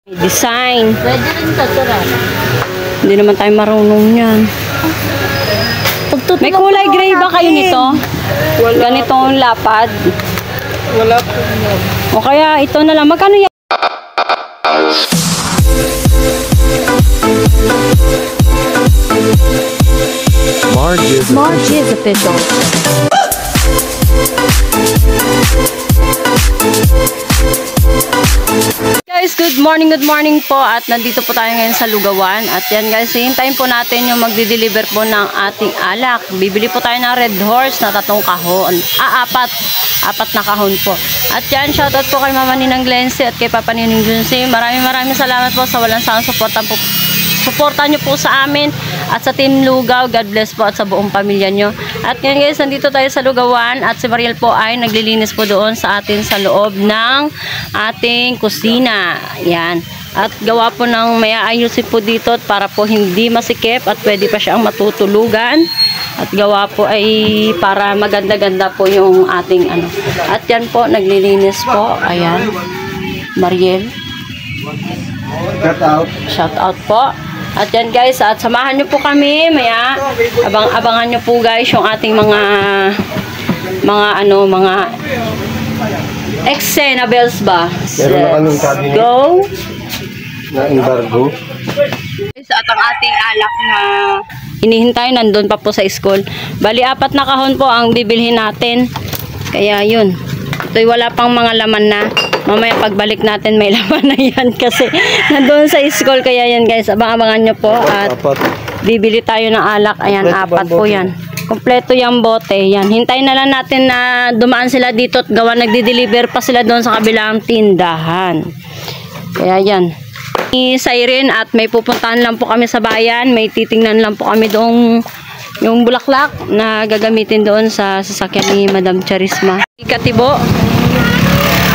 Design. Pwede rin tatura. Hindi naman tayo marunong yan. May kulay gray ba kayo nito? Wala. Ganitong lapad. Wala po yan. O kaya ito na lang. Magkano yan? Marge is official. Guys, good morning po at nandito po tayo ngayon sa Lugawan at yan guys, hintayin po natin yung magdi-deliver po ng ating alak. Bibili po tayo ng Red Horse na 3 kahon, apat na kahon po. At yan, shoutout po kay Mama Ninang Glency at kay Papa Ninang Junsi. Maraming salamat po sa walang sawang suporta nyo po sa amin at sa Team Lugaw. God bless po at sa buong pamilya nyo. At ngayon guys, nandito tayo sa Lugawan at si Mariel po ay naglilinis po doon sa atin sa loob ng ating kusina. Yan. At gawa po ng may aayusin po dito para po hindi masikip at pwede pa siyang matutulugan. At gawa po ay para maganda-ganda po yung ating ano. At yan po, naglilinis po. Ayan. Mariel. Shout out po. At yan guys, at samahan nyo po kami maya. Abangan nyo po guys yung ating mga eksena bells ba? Meron na kaming cabinet. Go! Na embargo. Guys, at ang ating alak na hinihintay nandun pa po sa school. Bali 4 na kahon po ang bibilhin natin. Kaya yun. Ito'y wala pang mga laman na. Mamaya pagbalik natin may laman na yan kasi nandun sa school. Kaya yan guys, abangan nyo po at bibili tayo ng alak. Ayan, 4 po yan. Kompleto yung bote. Yan, hintayin na lang natin na dumaan sila dito at gawa nagdi-deliver pa sila doon sa kabilang tindahan. Kaya yan. Siren at may pupuntahan lang po kami sa bayan. May titingnan lang po kami doong yung bulaklak na gagamitin doon sa sasakyan ni Madam Charisma. Katibo.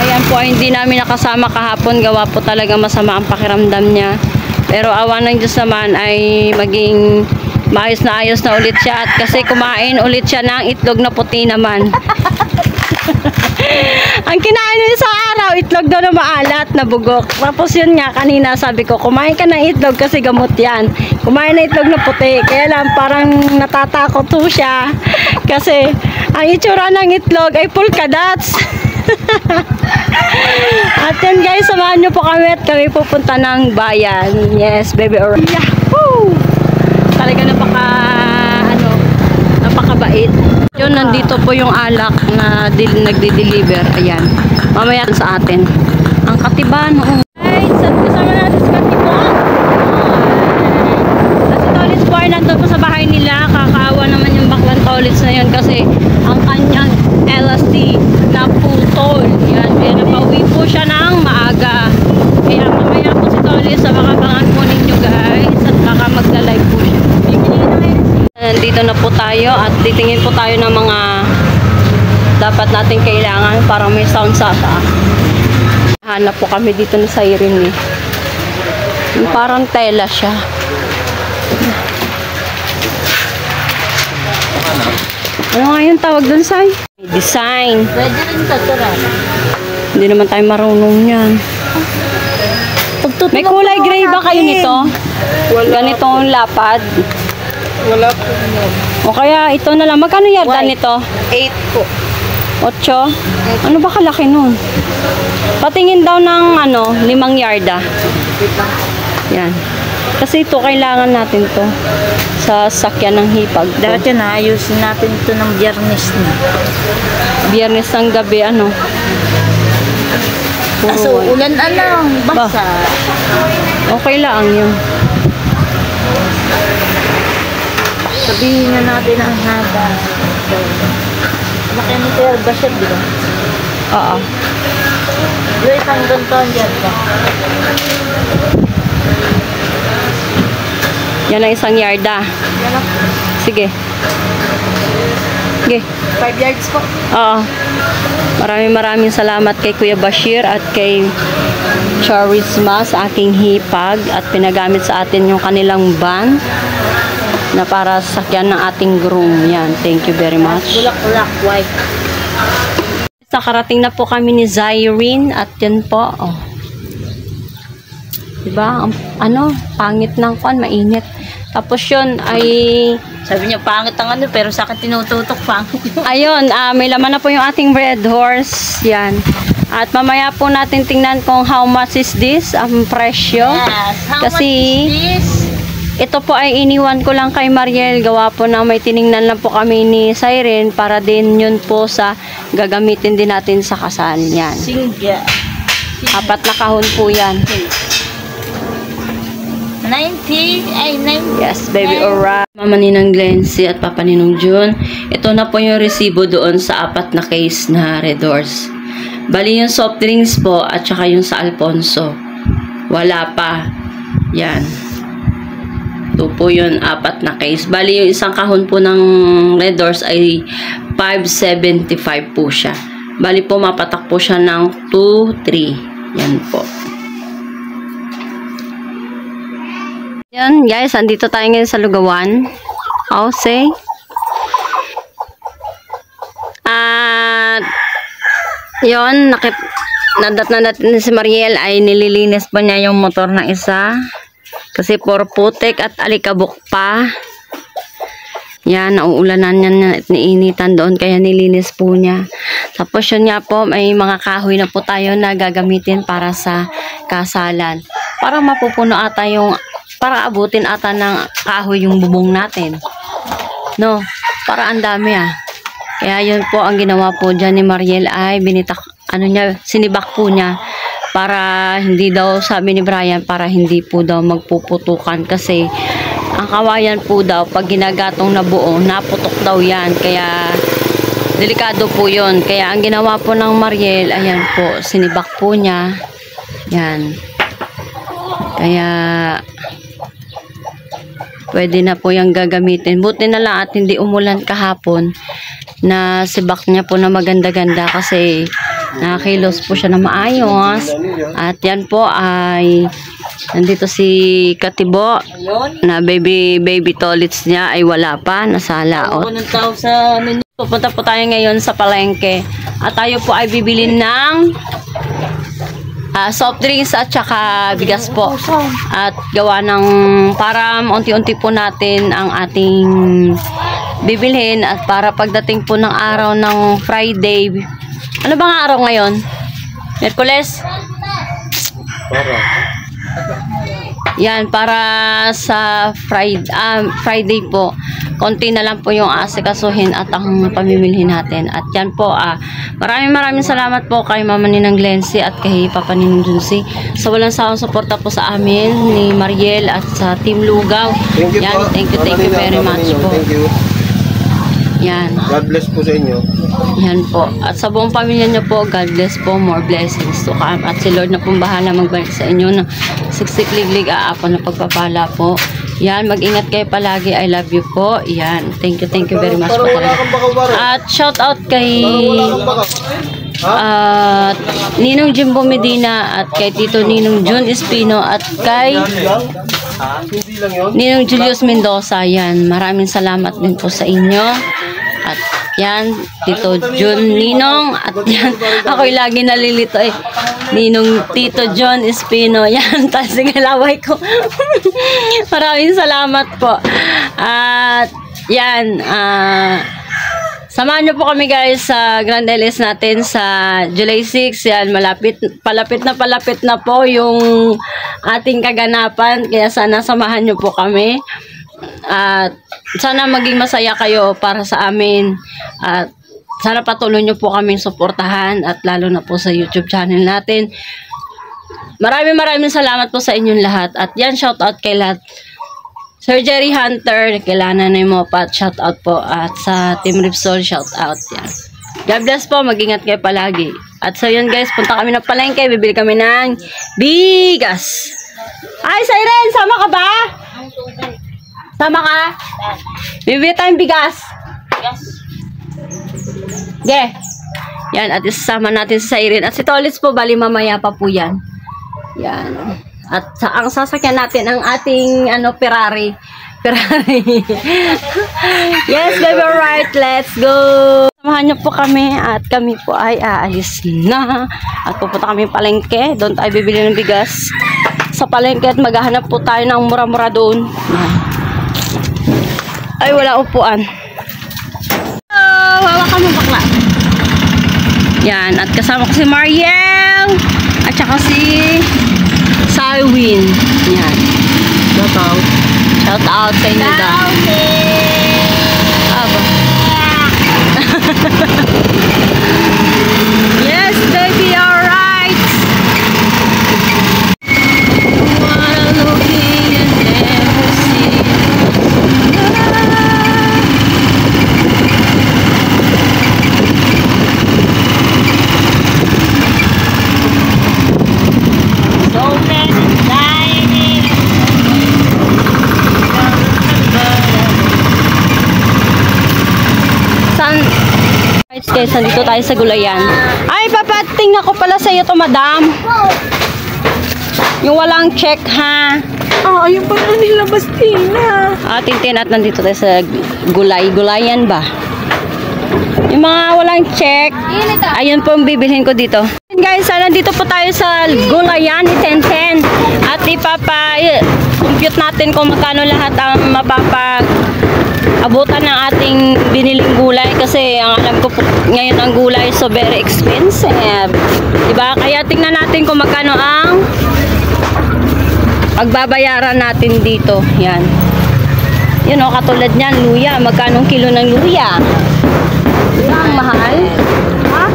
Ayan po, hindi namin nakasama kahapon. Gawa po talaga masama ang pakiramdam niya. Pero awa ng Diyos naman ay maging maayos na ulit siya. At kasi kumain ulit siya ng itlog na puti naman. Ang kinain niya sa araw, itlog daw na maalat na bugok. Tapos yun nga, kanina sabi ko, kumain ka ng itlog kasi gamot yan. Kumain na itlog na puti. Kaya lang parang natatakot po siya. Kasi ang itsura ng itlog ay polka dots. At yan guys, samahan nyo po kami at kami pupunta ng bayan. Yes, baby. Yahoo! Talaga napakabait. Yun, nandito po yung alak na nagdi-deliver. Ayan. Mamaya sa atin. Ang Katiban. Guys, kasama natin si Katiban. At si Tolits po ay nandun po sa bahay nila. Kakaawa naman yung baklang Tolits na yun kasi ang kanyang LSD na putol. Yan, kaya napauwi po siya ng maaga. Kaya mamaya po si Tolits sa makabangan po ninyo guys. At baka magla-live po siya. Nandito na po tayo at titingin po tayo ng mga dapat natin kailangan para may sound sa taas. Hanap po kami dito ni Siren eh. Yung parang tela siya. Ano nga yung tawag dun, Sai? Design. Pwede rin tatura. Hindi naman tayo marunong yan. May kulay gray ba kayo nito? Wala. Ganitong lapad. Wala po yan. O kaya ito na lang. Magkano yarda nito? 8 po. 8? Ano ba kalaki nun? Patingin daw ng 5 yarda. Yan. Kasi ito, kailangan natin to sa sakyan ng hipag ko. Dati na, ayusin natin ito ng Biyernes na. Biyernes ng gabi, So, ulan basa. Okay lang yun. Sabihin na natin ang haba. Laki mo tayo, basyad, di ba? Oo. Yung isang ganton dyan ba? Yan ang 1 yarda. Yan lang. Sige. Sige. 5 yards po. Oo. Maraming salamat kay Kuya Bashir at kay Charisma sa aking hipag at pinagamit sa atin yung kanilang van na para sa sakyan ng ating groom. Yan. Thank you very much. Bulak-bulak, white. Nakarating na po kami ni Zyrene at yan po. Oh. Diba? Pangit ng kwan, mainit. Tapos yun ay, Sabi niya, pangit ang ano, pero sa akin tinututok pangit. ayun, may laman na po yung ating red horse. Yan. At mamaya po natin tingnan kung how much is this, ang presyo. Yes. How Kasi, much is this? ito po ay iniwan ko lang kay Mariel. Gawa po na may tiningnan lang po kami ni Siren para din yun po sa gagamitin din natin sa kasal. Yan. Singya. 4 na kahon po yan. 90, ay 90. Yes, baby, alright. Mama Ninang Glency at Papa Ninong June. Ito na po yung resibo doon sa 4 na case na Red Horse. Bali yung soft drinks po at saka yung sa Alfonso. Wala pa. Yan. Ito po yun, 4 na case. Bali yung isang kahon po ng Red Horse ay 575 po siya. Bali po mapatak po siya ng 2-3. Yan po. Yan guys, andito tayo ngayon sa Lugawan. Say. At yun, nadat natin si Mariel ay nililinis pa niya yung motor ng isa. Kasi puro putik at alikabok pa. Yan, nauulanan niya at niinitan doon kaya nilinis po niya. Tapos yun nga po, may mga kahoy na po tayo na gagamitin para sa kasalan. Para mapupuno ata yung, para abutin ata ng kahoy yung bubong natin. No, para ang dami Kaya yun po ang ginawa po dyan ni Mariel ay sinibak po niya para hindi daw, sabi ni Brian, para hindi po daw magpuputukan kasi ang kawayan po daw pag ginagatong na buo, naputok daw yan. Kaya delikado po yun. Kaya ang ginawa po ng Mariel, ayan po, sinibak po niya. Yan. Kaya pwede na po yung gagamitin. Buti na lang at hindi umulan kahapon na sibak niya po na maganda-ganda kasi nakakilos po siya na maayos. At yan po ay nandito si Katibo na baby toilets niya ay wala pa, nasa laot. Pupunta po tayo ngayon sa palengke at tayo po ay bibili ng soft drinks at saka bigas po. At gawa ng para unti-unti po natin ang ating bibilhin at para pagdating po ng araw ng Friday. Ano bang araw ngayon? Miyerkules? Yan, para sa Friday po. Konti na lang po yung asikasuhin at ang pamimilhin natin. At yan po, maraming salamat po kay Mama Ninang Glency at kay Papa Ninong Junsi sa walang sawang suporta po sa amin ni Mariel at sa Team Lugaw. Yan, thank you very much po. Thank you. Yan. God bless po sa inyo. Yan po. At sa buong pamilya niyo po, God bless po, more blessings to come. At si Lord na pong bahala magbalik sa inyo ng siksik-liglig aapon na pagpapala po. Yan, mag-ingat kayo palagi. I love you po. Yan. Thank you very much po talaga. At shout out kay Ninong Jimbo Medina at kay Tito Ninong June Espino at kay Ninong Julius Mendoza. Yan, maraming salamat din po sa inyo. At yan, Tito John Ninong. At yan, ako'y lagi nalilito Ninong Tito John Espino. Yan, sige laway ko. Maraming salamat po. At yan, samahan niyo po kami guys sa Grand LS natin sa July 6. Yan, palapit na po yung ating kaganapan. Kaya sana samahan niyo po kami. At sana maging masaya kayo para sa amin. At sana patuloy niyo po kami suportahan at lalo na po sa YouTube channel natin. Maraming salamat po sa inyong lahat. At yan, shout out kay lahat. Sir Jerry Hunter, kailangan na mo pa, shout out po. At sa Team Ripsol, shout out. Yan. God bless po, mag-ingat kayo palagi. At so yun guys, punta kami ng palengke, bibili kami ng bigas. Ay, Siren, sama ka ba? Sama ka? Bibili tayong bigas. Yeah. Yan, at isasama natin si Siren. At si Tolitz po, bali mamaya pa po yan. Yan. At ang sasakyan natin ang ating Ferrari. Yes, baby, alright. Let's go. Samahan niyo po kami at kami po ay aalis na. At pupunta kami palengke. Doon tayo bibili ng bigas. sa palengke at maghahanap po tayo ng mura-mura doon. Ay, wala upuan. Oh, hawakan mo bakla. Yan, at kasama ko si Mariel at saka si Sarwin. Yan. Shout out. Shout out sa inyo daw. Aba. Yes, baby, alright. Wanna look in and never see. So many dining. Right guys, nandito tayo sa gulayan. Ay, papating ako pala sa iyo to, madam. Yung walang check, ha? Oh, ayun pa na nila, Bastina. Tintin at nandito tayo sa gulay. Gulayan ba? Yung mga walang check, ayun po ang bibilhin ko dito. Guys, nandito po tayo sa gulayan ni Tenten. At compute natin kung magkano lahat ang abutan ng ating biniling gulay kasi ang alam ko po ngayon ang gulay so very expensive, diba? Kaya tingnan natin kung magkano ang pagbabayaran natin dito. Yan, yun o, katulad nyan, luya. Magkano kilo ng luya? Ang mahal, ha?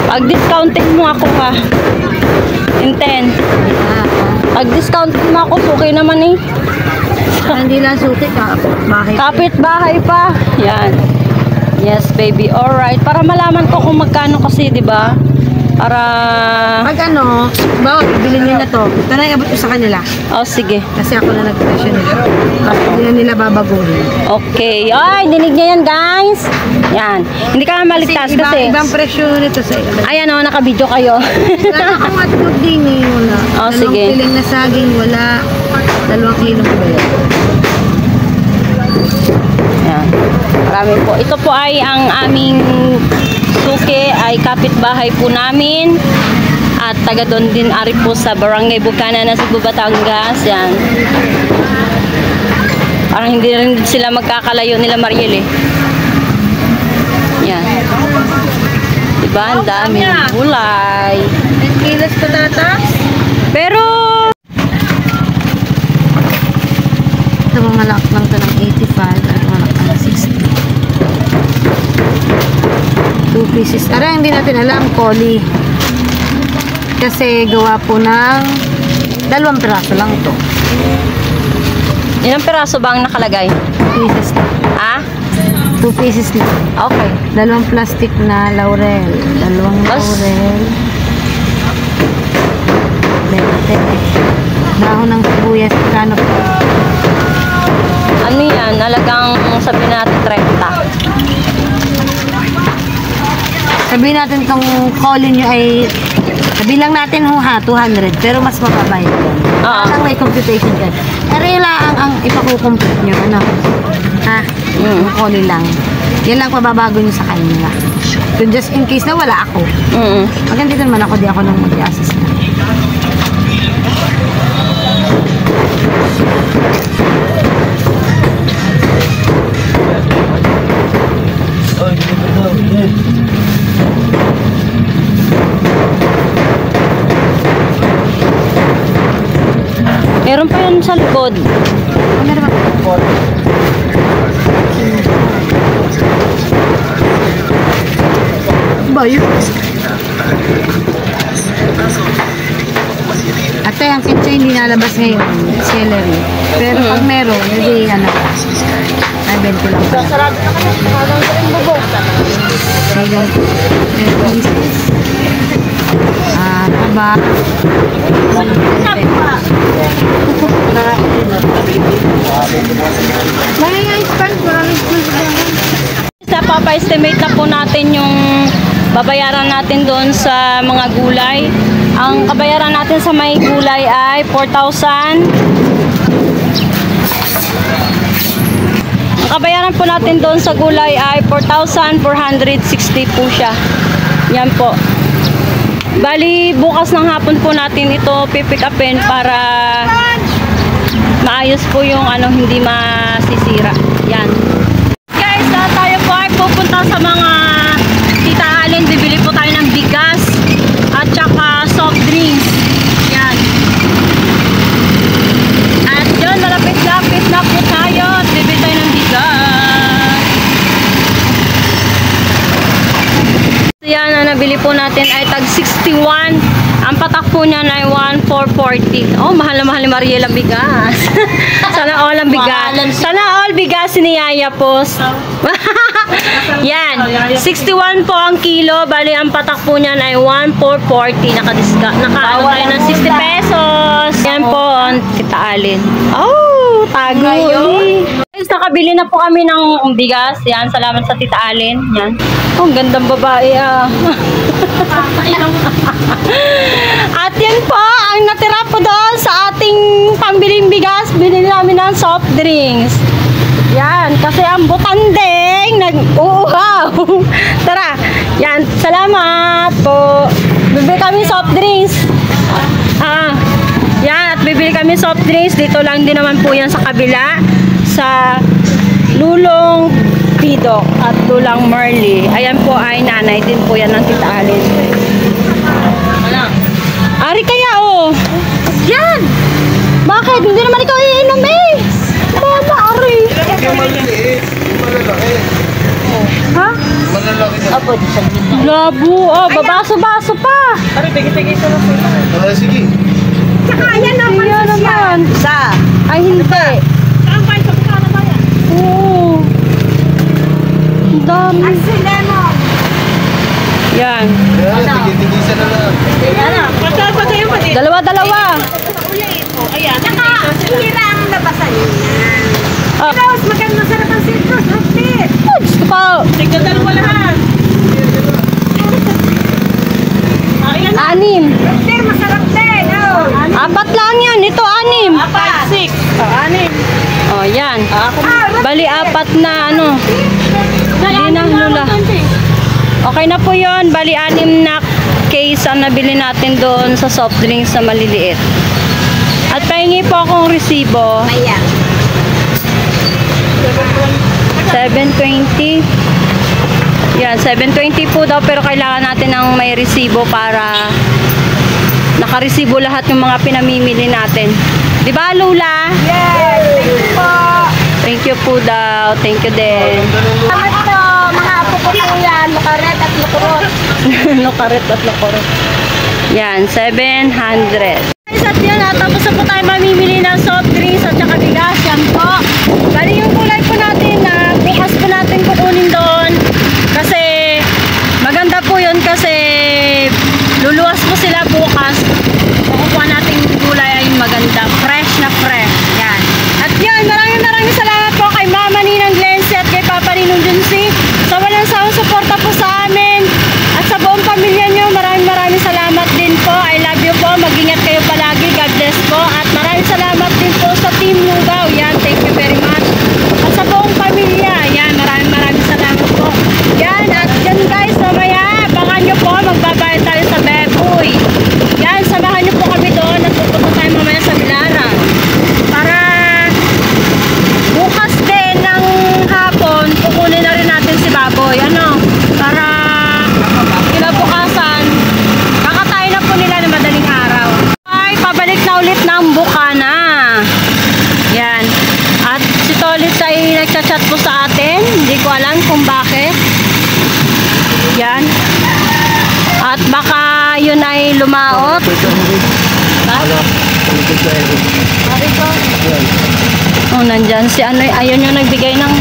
Pag discounting mo ako, ha? Inten, pag discounting mo ako, okay naman eh. Hindi lang suki ka. Kapit bahay pa. Yan. Yes, baby. Alright. Para malaman ko kung magkano kasi, di ba? Para... Pag ano, bawa, bilhin nyo na to. Ito na iabot ko sa kanila. Oh, sige. Kasi ako na nag-presyo nito. Tapos hindi na nila babaguhin. Okay. Ay, dinig niya yan, guys. Yan. Hindi ka na maligtas kasi. Ibang presyo nito sa iba. Ayan o, naka-video kayo. Wala akong hotdog din eh. Wala. Oh, sige. 2 kiling na saging, wala. 2 kilong bayad. Yan. Marami po. Ito po ay ang aming suki ay kapitbahay po namin. At taga doon din ari po sa Barangay Bukana na Cebu, Batangas. Yan. Parang hindi rin sila magkakalayo nila Mariel eh. Yan. Diba? Ang daming gulay. 10 kilos patatas. Pero Ito mga malak lang ito ng 85 at malak ng 60. 2 pieces. Tara, hindi natin alam, Collie. Kasi gawa po ng 2 piraso lang ito. ilang piraso ba ang nakalagay? 2 pieces na. Ha? 2 pieces na. Okay. 2 plastic na laurel. 2 laurel. Bente. Dahon ng sibuyas. Kano po? Ano yan? Alagang sabihin natin 30. Sabihin natin kung Collie nyo ay sabihin lang natin ha, 200. Pero mas mababa yun. Oo. Parang may computation ka. Pero yun lang ang ipakukomplete nyo. Ano? Ha? Yung Collie lang. Yan lang pababago nyo sa kanila. Kung just in case na wala ako. Maganda naman ako, di ako nang mag-i-assist na. Meron pa yun sa likod. Meron ba? Ba yun? Ate, ang kitchen hindi nalabas ngayon. Celery. Pero pag meron, hindi ano. Ay, 20 lang pala. Sarado na kami. Parang rin bubog. Meron. Taba. Sa papa-estimate na po natin yung babayaran natin doon sa mga gulay. Ang kabayaran natin sa may gulay ay 4,000. Ang kabayaran po natin doon sa gulay ay 4,460 po siya. Yan po. Bali, bukas ng hapon po natin ito pipick upin para maayos po yung ano, hindi masisira. Yan. Guys, tayo po ay pupunta sa mga Tita Allen. Bibili po tayo ng bigas at saka soft drinks. Yan. At yun, malapit-lapit na po tayo at bibili tayo ng bigas. Yan, ang nabili po natin ay tag 61. Ang patak po niyan ay 1,440. Oh, mahal na mahal ni Mariela bigas. Sana all ang bigas. Sana all bigas ni Yaya po. Yan, 61 po ang kilo. Bali, ang patak po niyan ay 1,440. Naka-ano tayo ng 60 pesos. Yan po, ang Tita Allen. Oh, tago. Guys, nakabili na po kami ng bigas. Yan, salamat sa Tita Allen. Yan. Oh, ang gandang babae ah. At yan po, ang natira po doon sa ating pambiling bigas. Binili namin ng soft drinks. Yan, kasi ang butandeng nag-uuhaw. Tara, yan, salamat po. Bibili kami soft drinks. Yan, at bibili kami soft drinks. Dito lang din naman po yan sa kabila. Sa Lulong Pidok at Lulang Merly. Ayan po ay nanay din po yan ng Tita Allen. Ari kaya oh. Yan. Bakit? Hindi naman ikaw iinom eh. Mama, Ari. Ha? Opo, di sa gitna. Labo. Oh, babaso-baso pa. Ari, tigit-tigit sa lang. Sige. Tsaka yan naman. Yan naman. Sa. Ay, hindi. Saan kayo sa bukana ba yan? Oo. Ang dami. At si Lemon. Yan. Tigit-tigit na lang. Patay mo din. Dalawa-dalawa. Ayan. Tsaka, hira ang labasan niya. Ah. Tapos, maganda masarap ang citrus. Hapit. Oh, gusto ko. Tignan dalawa lahat. Anim. Sir, masarap din. Oh. Apat lang yan. Ito, anim. 5, 6. Anim. Oh, yan. Bali, apat na ano. Hindi na, Lula. Okay na po yun. Bali, anim na case ang nabili natin doon sa soft drinks na maliliit. At pahingi po akong resibo. Ayan. 720. Yan, 720 po daw pero kailangan natin ng may resibo para nakaresibo lahat yung mga pinamimili natin. Di ba, Lula? Yes. Thank you po. Thank you po daw. Thank you din. Salamat po. Mga apo ko po yan. Lukaret at lukurot. Lukaret at lukurot. Yan, 700. Guys, at yun, tapos na po tayo mamimili ng soft drinks at saka bigas. Yan po. Bali yung kulay po natin na bukas po natin kukunin doon. Kasi maganda po yun kasi luluwas po sila bukas. Kukuha natin yung gulay ay maganda. Fresh na fresh. Yan. At yun, maraming salamat po kay Mama Ninang Glency at kay Papa Ninong Junsi sa walang sawang suporta po sa amin at sa buong pamilya nyo. Maraming salamat din po. I love you po. Mag-ingat kayo palagi. God bless po. At maraming salamat din po sa Team Lugaw. Yan, thank you very much. At sa buong pamilya. Yan, maraming salamat po. Yan, at yan guys, mamaya, abangan nyo po. Magbabayad tayo sa Beboy. Yan, samahan nyo po kami doon at pupunta tayo mamaya sa Milara. Para bukas din ng hapon, kukunin na rin natin si Baboy. Ano? Para kinabukasan, kakatayin na po nila ng madaling araw. Ay, pabalik na ulit ng Bukana. Yan. At si Tolit ay nagchat-chat po sa atin. Hindi ko alam kung bakit. Yan. At baka yun ay lumaot. Oh, nandyan si ano, ayun yung nagbigay ng...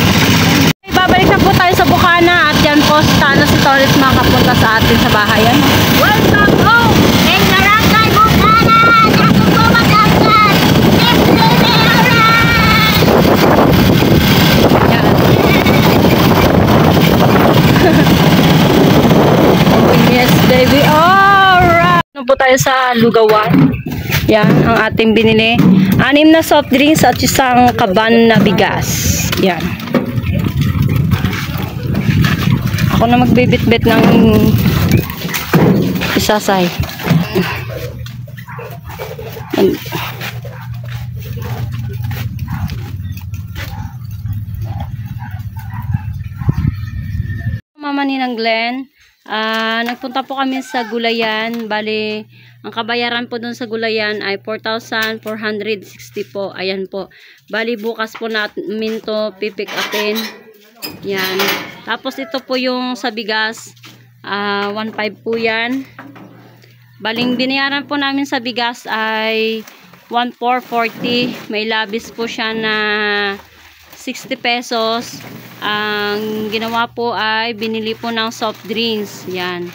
Babalik na po tayo sa Bukana at yan po sana si Torres makapunta sa atin sa bahay. Ano? Welcome home. And Barangay Bukana. Ako po mag-asal. Yan. Oh, yes, baby. Alright. Ano po tayo sa Lugawan? Yan, ang ating binili. 6 na soft drinks at isang kaban na bigas. Yan. Ako na magbibit-bit ng isasay. Mama ni ng Glenn, nagpunta po kami sa Gulayan. Bali, ang kabayaran po dun sa Gulayan ay 4,460 po. Ayan po. Bali, bukas po namin to pipick upin. Yan. Tapos ito po yung sa bigas. 1,500 po yan. Baling binayaran po namin sa bigas ay 1,440. May labis po siya na 60 pesos. Ang ginawa po ay binili po ng soft drinks. Yan.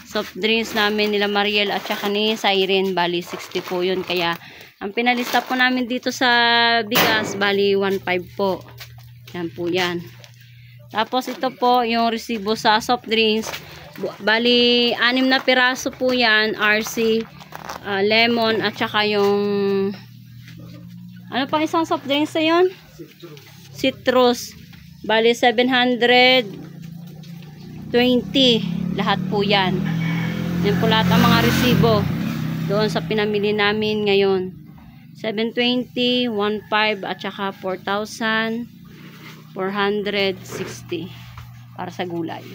Soft drinks namin nila Mariel at saka ni Siren. Bali 60 po yun. Kaya ang pinalista po namin dito sa bigas, bali 1,500 po. Yan po yan. Tapos ito po yung resibo sa soft drinks. Bali 6 na piraso po yan. RC, lemon at saka yung ano pang isang soft drinks na yun? Citrus. Bali 720 lahat po yan. Yan po lahat ang mga resibo doon sa pinamili namin ngayon. 720, 1,500 at saka 4,460 para sa gulay.